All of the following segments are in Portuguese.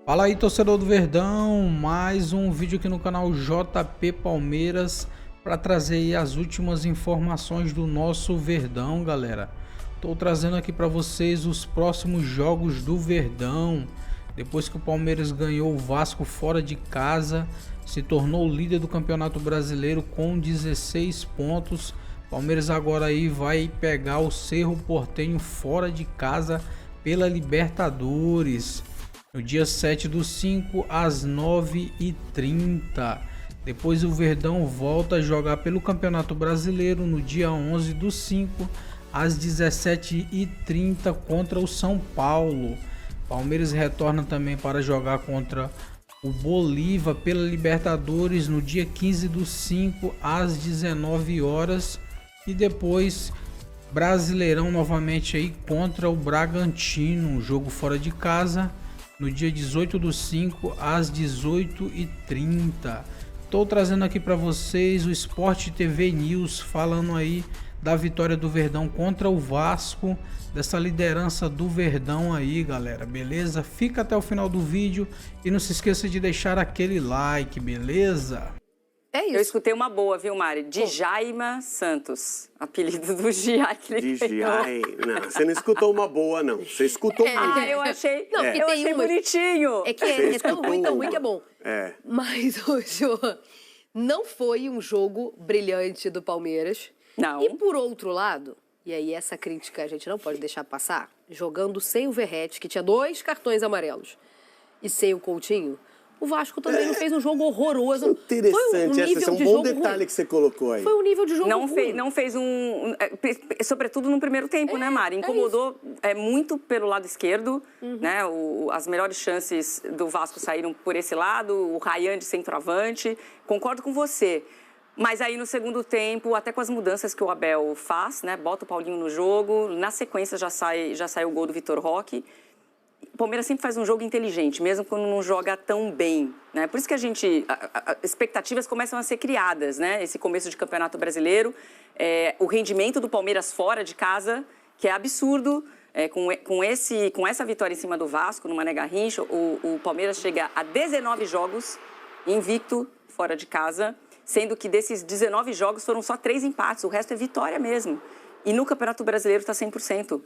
Fala aí, torcedor do Verdão, mais um vídeo aqui no canal JP Palmeiras para trazer aí as últimas informações do nosso Verdão, galera. Tô trazendo aqui para vocês os próximos jogos do Verdão. Depois que o Palmeiras ganhou o Vasco fora de casa, se tornou líder do Campeonato Brasileiro com 16 pontos. Palmeiras agora aí vai pegar o Cerro Porteño fora de casa pela Libertadores. No dia 7/5 às 9h30. Depois o Verdão volta a jogar pelo Campeonato Brasileiro no dia 11/5 às 17h30 contra o São Paulo. Palmeiras retorna também para jogar contra o Bolívar pela Libertadores no dia 15/5 às 19 horas. E depois Brasileirão novamente aí contra o Bragantino, um jogo fora de casa, no dia 18/5 às 18h30. Estou trazendo aqui para vocês o Sport TV News falando aí da vitória do Verdão contra o Vasco, dessa liderança do Verdão aí, galera, beleza? Fica até o final do vídeo e não se esqueça de deixar aquele like, beleza? É isso. Eu escutei uma boa, viu, Mari? Djaima Santos. Apelido do Gia que ele ganhou. Não, você não escutou uma boa, não. Você escutou uma. Ah, eu achei, Não, eu achei bonitinho. É que é tão ruim que é bom. É. Mas, ô, Jô, não foi um jogo brilhante do Palmeiras. Não. E por outro lado, e aí essa crítica a gente não pode deixar passar, jogando sem o Verratti, que tinha 2 cartões amarelos, e sem o Coutinho, o Vasco também não fez um jogo horroroso. Interessante, esse é um bom detalhe ruim. que você colocou aí. Foi um nível de jogo ruim. Não fez sobretudo no primeiro tempo, né, Mari? Incomodou muito pelo lado esquerdo, né? As melhores chances do Vasco saíram por esse lado, o Ryan de centroavante. Concordo com você. Mas aí no segundo tempo, até com as mudanças que o Abel faz, né? Bota o Paulinho no jogo, na sequência já sai o gol do Vitor Roque. O Palmeiras sempre faz um jogo inteligente, mesmo quando não joga tão bem, né? Por isso que expectativas começam a ser criadas, né? Esse começo de Campeonato Brasileiro, o rendimento do Palmeiras fora de casa, que é absurdo, com essa vitória em cima do Vasco, no Mané Garrincha, o Palmeiras chega a 19 jogos invicto fora de casa, sendo que desses 19 jogos foram só 3 empates, o resto é vitória mesmo. E no Campeonato Brasileiro está 100%.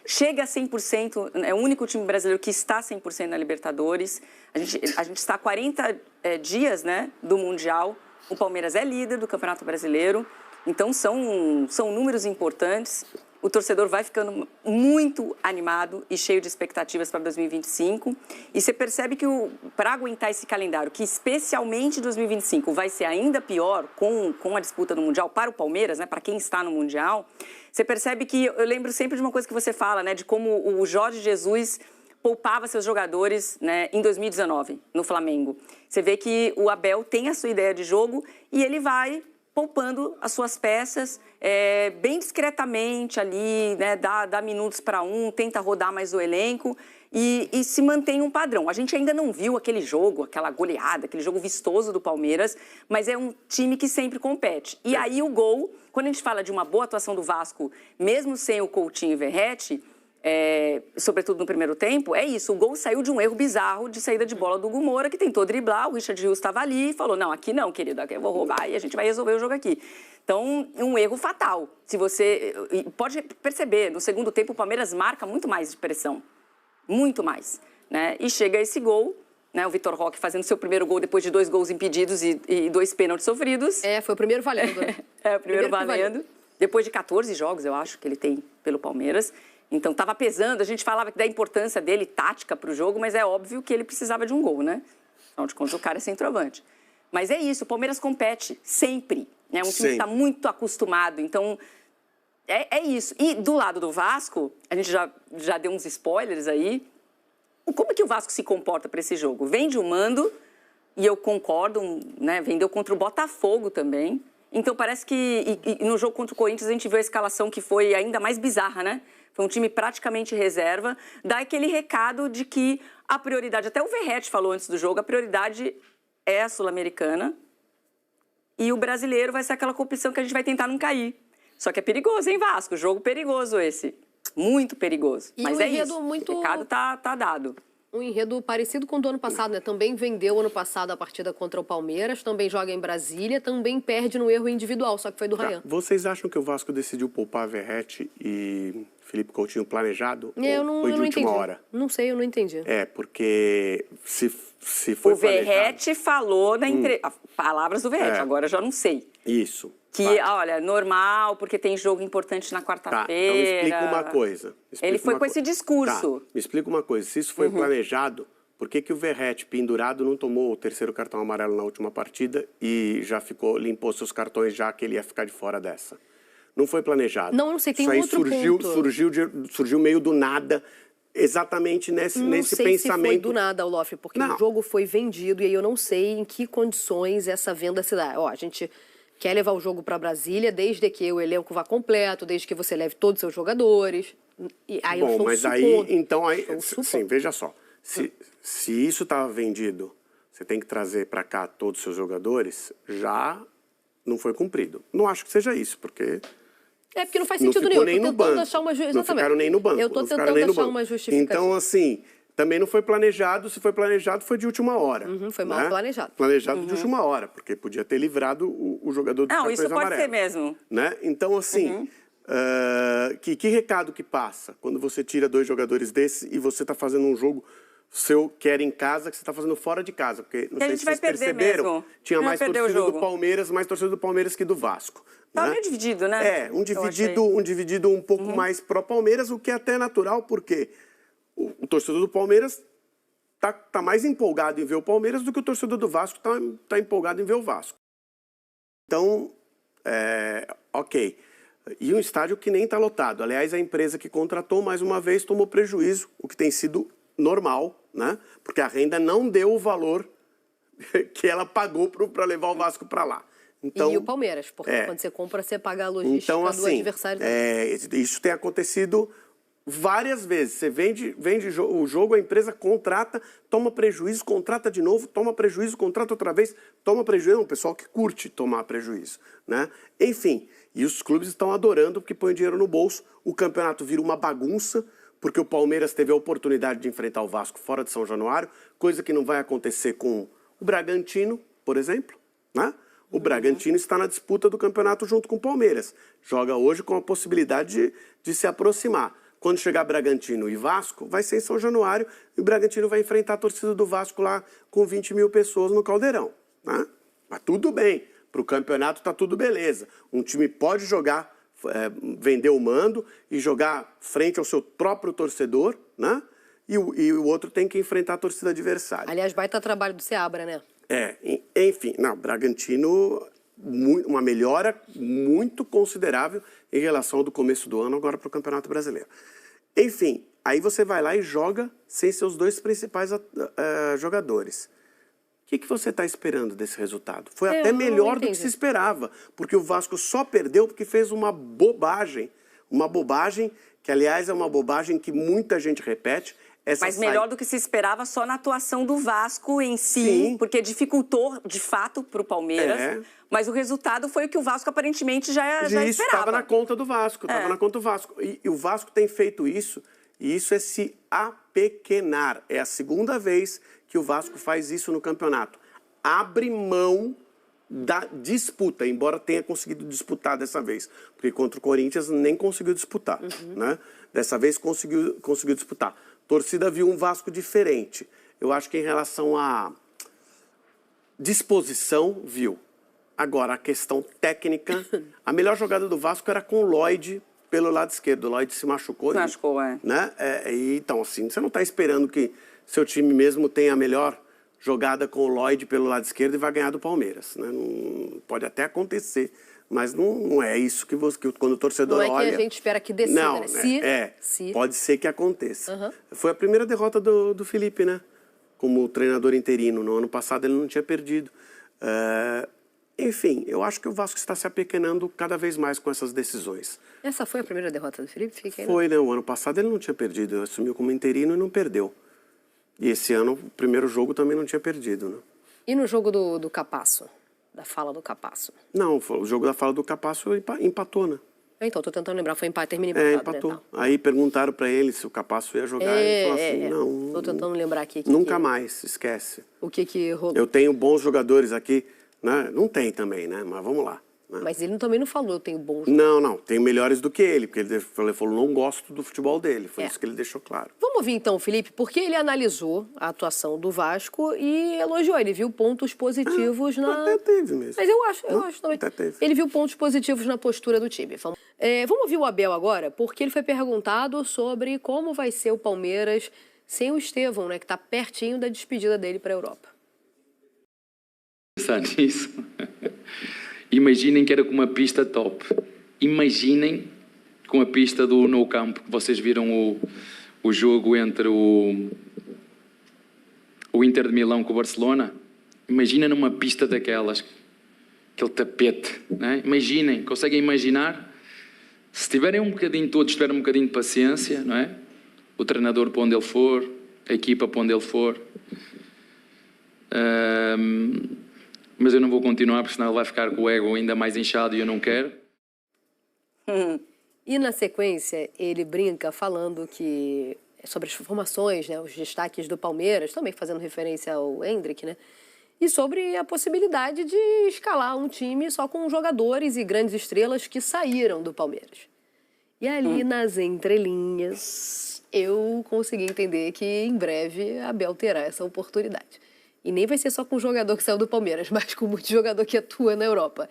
Chega a 100%, é o único time brasileiro que está 100% na Libertadores. A gente está a 40 dias, né, do Mundial. O Palmeiras é líder do Campeonato Brasileiro. Então, são números importantes. O torcedor vai ficando muito animado e cheio de expectativas para 2025. E você percebe que para aguentar esse calendário, que especialmente 2025 vai ser ainda pior com a disputa do Mundial para o Palmeiras, né, para quem está no Mundial, você percebe que, eu lembro sempre de uma coisa que você fala, né, de como o Jorge Jesus poupava seus jogadores, né, em 2019, no Flamengo. Você vê que o Abel tem a sua ideia de jogo e ele vai poupando as suas peças bem discretamente ali, né, dá minutos para tenta rodar mais o elenco e se mantém um padrão. A gente ainda não viu aquele jogo, aquela goleada, aquele jogo vistoso do Palmeiras, mas é um time que sempre compete. E aí o gol, quando a gente fala de uma boa atuação do Vasco, mesmo sem o Coutinho e Verratti, sobretudo no primeiro tempo, é isso, o gol saiu de um erro bizarro de saída de bola do Hugo Moura, que tentou driblar, o Richard Rios estava ali e falou, não, aqui não, querido, aqui eu vou roubar e a gente vai resolver o jogo aqui. Então, um erro fatal. Se você pode perceber, no segundo tempo o Palmeiras marca muito mais de pressão, muito mais, né? E chega esse gol, né, o Vitor Roque fazendo seu primeiro gol depois de 2 gols impedidos e 2 pênaltis sofridos. Foi o primeiro valendo. O primeiro valendo. Depois de 14 jogos, eu acho, que ele tem pelo Palmeiras. Então, estava pesando, a gente falava da importância dele, tática para o jogo, mas é óbvio que ele precisava de um gol, né? Afinal de contas, o cara é centroavante. Mas é isso, o Palmeiras compete sempre, né? Um time que está muito acostumado, então é isso. E do lado do Vasco, a gente já deu uns spoilers aí, como é que o Vasco se comporta para esse jogo? Vende o mando, e eu concordo, né? Vendeu contra o Botafogo também. Então, parece que no jogo contra o Corinthians a gente viu a escalação que foi ainda mais bizarra, né? Foi um time praticamente reserva. Dá aquele recado de que a prioridade, até o Verratti falou antes do jogo, a prioridade é a Sul-Americana e o brasileiro vai ser aquela competição que a gente vai tentar não cair. Só que é perigoso, hein, Vasco? Jogo perigoso esse. Muito perigoso. E mas um é enredo isso, muito... o recado tá dado. Um enredo parecido com o do ano passado, né? Também vendeu ano passado a partida contra o Palmeiras, também joga em Brasília, também perde no erro individual, só que foi do Ryan. Vocês acham que o Vasco decidiu poupar Verratti e Felipe Coutinho planejado? Eu ou foi de não última entendi. hora? Não sei, eu não entendi. Porque se foi O Verratti falou na palavras do Verratti, É. agora eu já não sei. Isso. Que, olha, normal, porque tem jogo importante na Tá, quarta-feira. então me explica uma coisa. Ele foi com esse discurso. Tá, me explica uma coisa. Se isso foi planejado, por que o Verratti, pendurado, não tomou o terceiro cartão amarelo na última partida e já limpou seus cartões já que ele ia ficar de fora dessa? Não foi planejado. Não sei, tem isso aí outro ponto. surgiu meio do nada, exatamente nesse Não sei pensamento. se foi do nada, Olof, porque Não. o jogo foi vendido e aí eu não sei em que condições essa venda se dá. Ó, a gente quer levar o jogo para Brasília desde que o elenco vá completo, desde que você leve todos os seus jogadores. E aí eu Bom, estou mas supondo. então sim, veja só. Se isso estava vendido, você tem que trazer para cá todos os seus jogadores, já não foi cumprido. Não acho que seja isso, porque É porque não faz não sentido ficou nenhum. nem Eu no tô tentando banco. achar uma Não justificativa. ficaram nem no banco. Eu tô não ficaram tentando nem no achar banco. uma justificativa. Então, assim, também não foi planejado. Se foi planejado, foi de última hora. Foi mal planejado. Planejado de última hora, porque podia ter livrado o jogador dos Não, cartões isso pode amarelos. ser mesmo. Né? Então, assim, que recado que passa quando você tira 2 jogadores desses e você está fazendo um jogo seu que era em casa, que você está fazendo fora de casa? Porque, não Que a sei gente se vai vocês perder perceberam, mesmo. tinha Vai mais perder o torcida do jogo. Palmeiras, mais torcida do Palmeiras que do Vasco. Tá né? meio dividido, né? Um dividido um pouco mais pró-Palmeiras, o que é até natural, porque o torcedor do Palmeiras tá mais empolgado em ver o Palmeiras do que o torcedor do Vasco tá empolgado em ver o Vasco. Então, ok. E um estádio que nem está lotado. Aliás, a empresa que contratou, mais uma vez, tomou prejuízo, o que tem sido normal, né? Porque a renda não deu o valor que ela pagou para levar o Vasco para lá. Então, E o Palmeiras, porque quando você compra, você paga a logística então, do assim, adversário. isso tem acontecido várias vezes. Você vende o jogo, a empresa contrata, toma prejuízo, contrata de novo, toma prejuízo, contrata outra vez, toma prejuízo. É um pessoal que curte tomar prejuízo, né? Enfim, e os clubes estão adorando porque põem dinheiro no bolso. O campeonato vira uma bagunça, porque o Palmeiras teve a oportunidade de enfrentar o Vasco fora de São Januário, coisa que não vai acontecer com o Bragantino, por exemplo, né? O Bragantino está na disputa do campeonato junto com o Palmeiras. Joga hoje com a possibilidade de se aproximar. Quando chegar Bragantino e Vasco, vai ser em São Januário e o Bragantino vai enfrentar a torcida do Vasco lá com 20 mil pessoas no Caldeirão. Né? Mas tudo bem, para o campeonato está tudo beleza. Um time pode jogar, vender o mando e jogar frente ao seu próprio torcedor, né? E o outro tem que enfrentar a torcida adversária. Aliás, baita trabalho do Seabra, né? Enfim, Bragantino, uma melhora muito considerável em relação ao do começo do ano, agora para o Campeonato Brasileiro. Enfim, aí você vai lá e joga sem seus 2 principais jogadores. O que você está esperando desse resultado? Foi até melhor do que se esperava, porque o Vasco só perdeu porque fez uma bobagem que, aliás, é uma bobagem que muita gente repete. Mas melhor do que se esperava só na atuação do Vasco em si, Sim. porque dificultou, de fato, para o Palmeiras. Mas o resultado foi o que o Vasco aparentemente já esperava. Isso, estava na conta do Vasco, E o Vasco tem feito isso, e isso é se apequenar. É a segunda vez que o Vasco faz isso no campeonato. Abre mão da disputa, embora tenha conseguido disputar dessa vez. Porque contra o Corinthians nem conseguiu disputar, né? Dessa vez conseguiu disputar. Torcida viu um Vasco diferente. Eu acho que em relação à disposição, viu. Agora, a questão técnica, a melhor jogada do Vasco era com o Lloyd pelo lado esquerdo. O Lloyd se machucou. Né? Então, assim, você não está esperando que seu time mesmo tenha a melhor jogada com o Lloyd pelo lado esquerdo e vai ganhar do Palmeiras. Né? Não, pode até acontecer, mas não é isso que quando o torcedor olha... Não é que a gente espera que decida, não, né? Se. Pode ser que aconteça. Foi a primeira derrota do Felipe, né? Como treinador interino. No ano passado ele não tinha perdido. Enfim, eu acho que o Vasco está se apequenando cada vez mais com essas decisões. Essa foi a primeira derrota do Felipe? Foi, né? O ano passado ele não tinha perdido. Ele assumiu como interino e não perdeu. E esse ano, o primeiro jogo também não tinha perdido, né? E no jogo do Capasso? Da fala do Capasso? Não, o jogo da fala do Capasso empatou, né? Então, tô tentando lembrar, foi empate, termina empatado, empatou. né? Aí perguntaram para ele se o Capasso ia jogar, ele falou assim, não... Tô tentando lembrar aqui. Nunca mais, esquece. O que rolou. Eu tenho bons jogadores aqui, né? Não tem também, né? Mas vamos lá. Né? Mas ele também não falou, eu tenho bons jogadores. Não, tem melhores do que ele, porque ele falou, não gosto do futebol dele. Foi isso que ele deixou claro. Vamos ouvir então, Felipe, porque ele analisou a atuação do Vasco e elogiou. Ele viu pontos positivos na... Até teve mesmo. Mas eu acho também. Até teve. Ele viu pontos positivos na postura do time. Vamos ouvir o Abel agora, porque ele foi perguntado sobre como vai ser o Palmeiras sem o Estevão, né, que está pertinho da despedida dele para a Europa. Pensar nisso. Imaginem que era com uma pista top. Imaginem com a pista do Nou Camp, que vocês viram o jogo entre o Inter de Milão com o Barcelona. Imagina numa pista daquelas, aquele tapete, né? Imaginem, conseguem imaginar? Se tiverem todos tiverem um bocadinho de paciência, não é? O treinador para onde ele for, a equipa para onde ele for. Mas eu não vou continuar, porque senão ele vai ficar com o ego ainda mais inchado e eu não quero. E na sequência, ele brinca falando que sobre as formações, né, os destaques do Palmeiras, também fazendo referência ao Endrick, né? E sobre a possibilidade de escalar um time só com jogadores e grandes estrelas que saíram do Palmeiras. E ali, nas entrelinhas, eu consegui entender que em breve a Abel terá essa oportunidade. E nem vai ser só com o jogador que saiu do Palmeiras, mas com muito jogador que atua na Europa.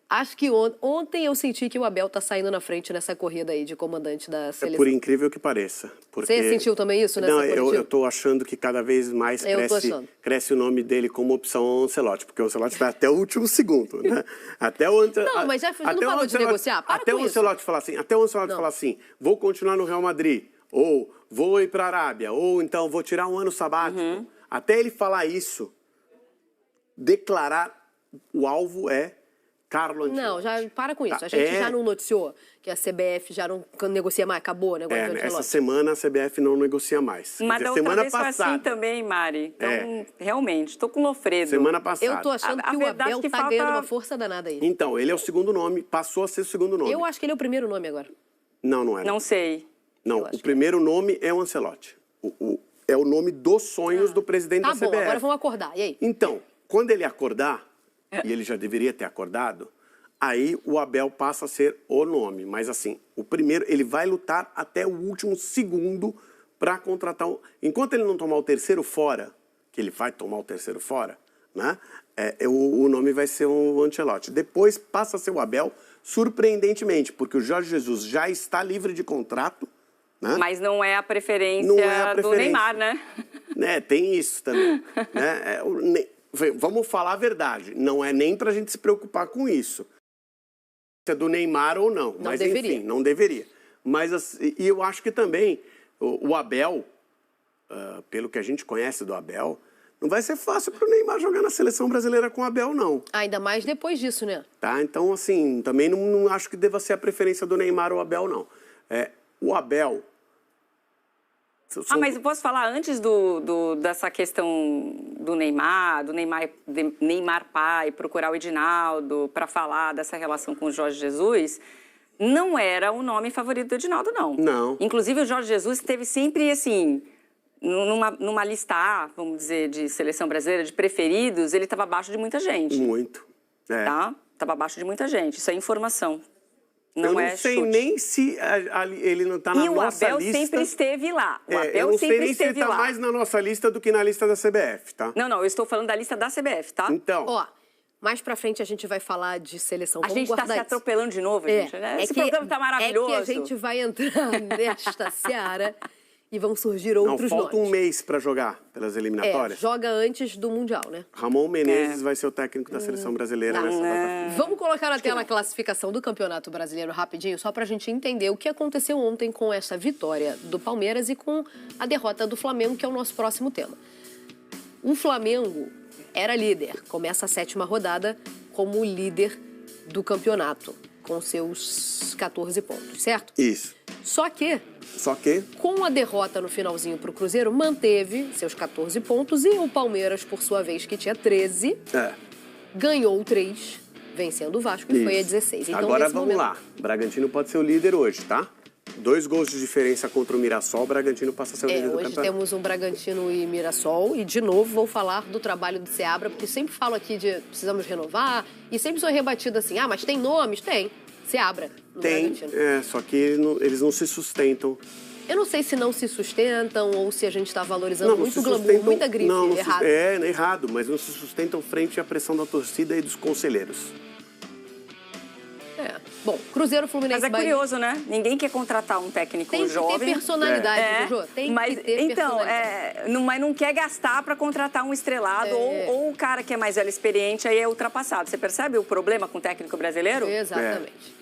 Acho que ontem eu senti que o Abel tá saindo na frente nessa corrida aí de comandante da seleção. Por incrível que pareça. Porque... Você sentiu também isso nessa coletiva? Não, eu tô achando que cada vez mais cresce o nome dele como opção Ancelotti, porque o Ancelotti vai até o último segundo, né? Até o Não, mas já não parou de negociar? Para até com o Ancelotti falar assim, falar assim, vou continuar no Real Madrid, ou vou ir para a Arábia, ou então vou tirar um ano sabático. Até ele falar isso, declarar o alvo é Carlo Ancelotti. Não, já para com isso. A gente já não noticiou que a CBF já não negocia mais, acabou o negócio do Ancelotti. Essa semana a CBF não negocia mais. Mas da outra vez foi assim também, Mari. Então, realmente, tô com o Lofredo. Semana passada. Eu tô achando que o Abel tá ganhando uma força danada aí. Então, ele é o segundo nome, passou a ser o segundo nome. Eu acho que ele é o primeiro nome agora. Não é. Não sei. Não, o primeiro nome é o Ancelotti. É o nome dos sonhos do presidente da CBF. Tá bom, agora vamos acordar. E aí? Então, quando ele acordar, e ele já deveria ter acordado, aí o Abel passa a ser o nome. Mas assim, o primeiro, ele vai lutar até o último segundo para contratar... Enquanto ele não tomar o terceiro fora, que ele vai tomar o terceiro fora, né? O nome vai ser o Ancelotti. Depois passa a ser o Abel, surpreendentemente, porque o Jorge Jesus já está livre de contrato, né? Mas não é a preferência do Neymar, né? Tem isso também. Né? Vamos falar a verdade. Não é nem para a gente se preocupar com isso. Se é do Neymar ou não. Mas deveria. Enfim, não deveria. Mas assim, e eu acho que também o Abel, pelo que a gente conhece do Abel, não vai ser fácil para o Neymar jogar na seleção brasileira com o Abel, não. Ainda mais depois disso, né? Tá? Então, assim, também não acho que deva ser a preferência do Neymar ou o Abel, não. O Abel... mas eu posso falar antes dessa questão do Neymar pai, procurar o Edinaldo para falar dessa relação com o Jorge Jesus, não era o nome favorito do Edinaldo, não. Não. Inclusive, o Jorge Jesus esteve sempre, assim, numa lista A, vamos dizer, de seleção brasileira, de preferidos, ele estava abaixo de muita gente. Muito. Tá? Estava abaixo de muita gente. Isso é informação. Eu não sei nem se ele não está na nossa lista. E o Abel sempre esteve lá. Eu não sei nem se ele está mais na nossa lista do que na lista da CBF, tá? Não, eu estou falando da lista da CBF, tá? Então... Ó, mais pra frente a gente vai falar de seleção. Vamos a gente está se atropelando de novo, gente. Né? Esse programa está maravilhoso. É que a gente vai entrar nesta seara e vão surgir outros nomes. Falta um mês para jogar pelas eliminatórias. Joga antes do Mundial, né? Ramon Menezes vai ser o técnico da seleção brasileira nessa data. Vamos colocar na tela a classificação do Campeonato Brasileiro rapidinho, só pra gente entender o que aconteceu ontem com essa vitória do Palmeiras e com a derrota do Flamengo, que é o nosso próximo tema. O Flamengo era líder, começa a 7ª rodada como líder do campeonato, com seus 14 pontos, certo? Isso. Só que, com a derrota no finalzinho para o Cruzeiro, manteve seus 14 pontos e o Palmeiras, por sua vez, que tinha 13, ganhou 3 vencendo o Vasco e foi a 16. Então, agora nesse vamos momento, lá. Bragantino pode ser o líder hoje, tá? 2 gols de diferença contra o Mirassol, o Bragantino passa a ser o líder do hoje campeonato. temos um Bragantino e Mirassol e, de novo, vou falar do trabalho do Seabra, porque sempre falo aqui de precisamos renovar e sempre sou rebatida assim, mas tem nomes? Tem. Seabra no Tem, Bragantino. só que eles não se sustentam. Eu não sei se não se sustentam ou se a gente está valorizando Não muito se glamour, sustentam- muita grife, não errado. Errado, mas não se sustentam frente à pressão da torcida e dos conselheiros. Bom, Cruzeiro, Fluminense, Mas é Bahia. curioso, né? Ninguém quer contratar um técnico Tem que jovem. ter personalidade, Jojo. Tem mas, que ter então, personalidade. mas não quer gastar para contratar um estrelado ou o cara que é mais velho, experiente, aí é ultrapassado. Você percebe o problema com o técnico brasileiro? Exatamente.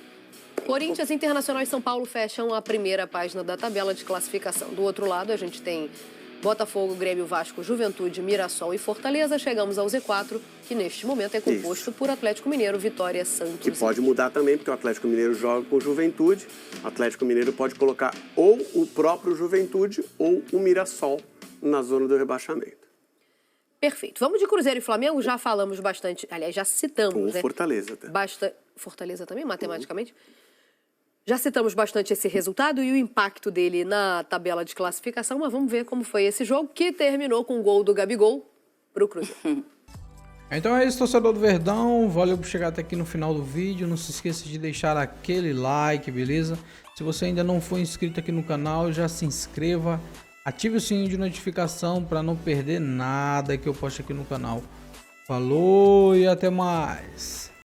Corinthians, Internacional e São Paulo fecham a primeira página da tabela de classificação. Do outro lado, a gente tem Botafogo, Grêmio, Vasco, Juventude, Mirassol e Fortaleza. Chegamos ao Z4, que neste momento é composto por Atlético Mineiro, Vitória, Santos. Que pode mudar também, porque o Atlético Mineiro joga com o Juventude. O Atlético Mineiro pode colocar ou o próprio Juventude ou o Mirassol na zona do rebaixamento. Perfeito. Vamos de Cruzeiro e Flamengo. Já falamos bastante, aliás, já citamos, né? Fortaleza até. Fortaleza também, matematicamente. Já citamos bastante esse resultado e o impacto dele na tabela de classificação, mas vamos ver como foi esse jogo, que terminou com o gol do Gabigol para o Cruzeiro. Então é isso, torcedor do Verdão. Valeu por chegar até aqui no final do vídeo. Não se esqueça de deixar aquele like, beleza? Se você ainda não for inscrito aqui no canal, já se inscreva. Ative o sininho de notificação para não perder nada que eu posto aqui no canal. Falou e até mais!